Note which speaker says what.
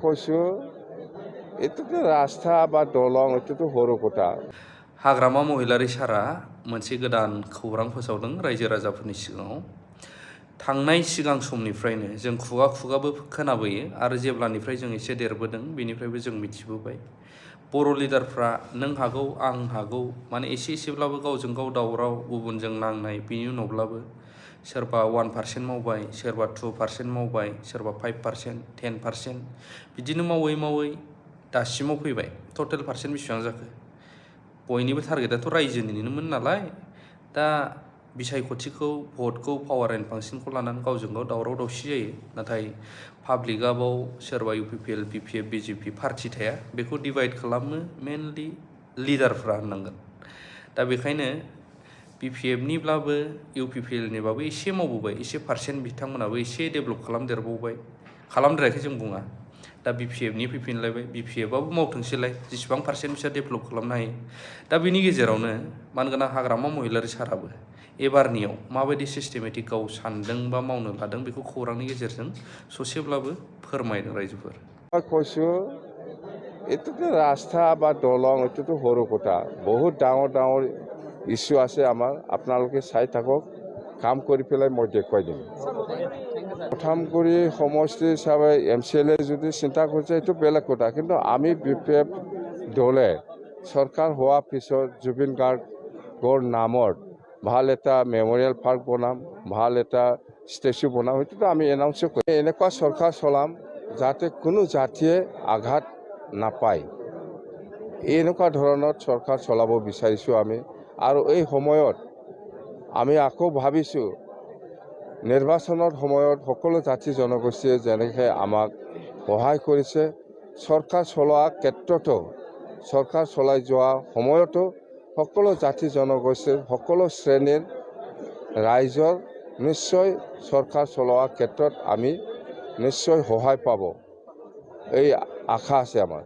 Speaker 1: কৈছো এটোতো রাস্তা বা দলং এটোতো সৰু কথা।
Speaker 2: हाग्रामा महिलारि सारा मोनसे गोदान खौरां फोसावदों रायजो राजाफोरनि सिगाङाव। थांनाय सिगां समनिफ्रायनो जों खुगा खुगाबो खोनाबोयो आरो जेब्लानिफ्राय जों एसे देरबोदों बेनिफ्रायबो जों मिथिबोबाय। बर' लिडारफ्रा नों हागौ आं हागौ माने एसेब्लाबो गावजों गाव दावराव गुबुनजों नांनाय बिनि उनावब्लाबो सोरबा 1% मावबाय, सोरबा 2% मावबाय, सोरबा 5%, 10% बिदिनो मावै मावै दासिमाव फैबाय। टटेल पार्सेन्ट बेसेबां जाखो? बयनिबो टारगेटआथ' रायजोनिनोमोन नालाय दा बिसायख'थिखौ भटखौ पावार एन्ड फांसनखौ लानानै गावजों गाव दावराव दावसि जायो। नाथाय पाब्लिकआ बाव सोरबा इउपिपिएल, बिपिएफ, बिजेपि पार्टि थाया, बेखौ डिभाइड खालामनो मेनलि लिडारफ्रा होननांगोन। दा बेखायनो बिपिएफनिब्लाबो इउपिपिएलनिबाबो एसे मावबोबाय, एसे पार्सेन्ट बिथांमोनाबो एसे डेभेलप खालामदेरबावबाय, खालामद्रायाखै जों बुङा। दा बिपिएफनि फैफिनलायबाय, बिपिएफआबो मावथोंसैलाय जेसेबां पार्सेन्ट बिसोर डेभेलप खालामनो हायो। दा बिनि गेजेरावनो मानगोनां हाग्रामा महिलारि साराबो एबारनियाव माबायदि सिस्टेमेटिक गाव सानदों बा मावनो लादों बेखौ खौरांनि गेजेरजों ससेब्लाबो फोरमायदों रायजोफोर।
Speaker 1: কৈছো এটোতো রাস্তা বা দলং এটোতো সৰু কথা। বহুত ডাঙৰ ডাঙৰ ইস্যু আছে আমাৰ। আপোনালোকে চাই থাকক, কাম কৰি পেলাই মই দেখুৱাই দিম। প্ৰথম কৰি সমষ্টি হিচাপে MCLA যদি চিন্তা কৰিছে এইটো বেলেগ কথা, কিন্তু আমি বিপিএফ দলে চৰকাৰ হোৱাৰ পিছত জুবিন গাৰ্গৰ নামত ভাল এটা মেমৰিয়েল পাৰ্ক বনাম, ভাল এটা ষ্টেচু বনাম, সেইটোতো আমি এনাউন্সো কৰিম। এনেকুৱা চৰকাৰ চলাম যাতে কোনো জাতিয়ে আঘাত নাপায়, এনেকুৱা ধৰণৰ চৰকাৰ চলাব বিচাৰিছোঁ আমি। আৰু এই সময়ত আমি আকৌ ভাবিছোঁ নিৰ্বাচনৰ সময়ত সকলো জাতি জনগোষ্ঠীয়ে যেনেকৈ আমাক সহায় কৰিছে, চৰকাৰ চলোৱা ক্ষেত্ৰতো চৰকাৰ চলাই যোৱা সময়তো সকলো জাতি জনগোষ্ঠীৰ সকলো শ্ৰেণীৰ ৰাইজৰ নিশ্চয় চৰকাৰ চলোৱা ক্ষেত্ৰত আমি নিশ্চয় সহায় পাব, এই আশা আছে আমাৰ।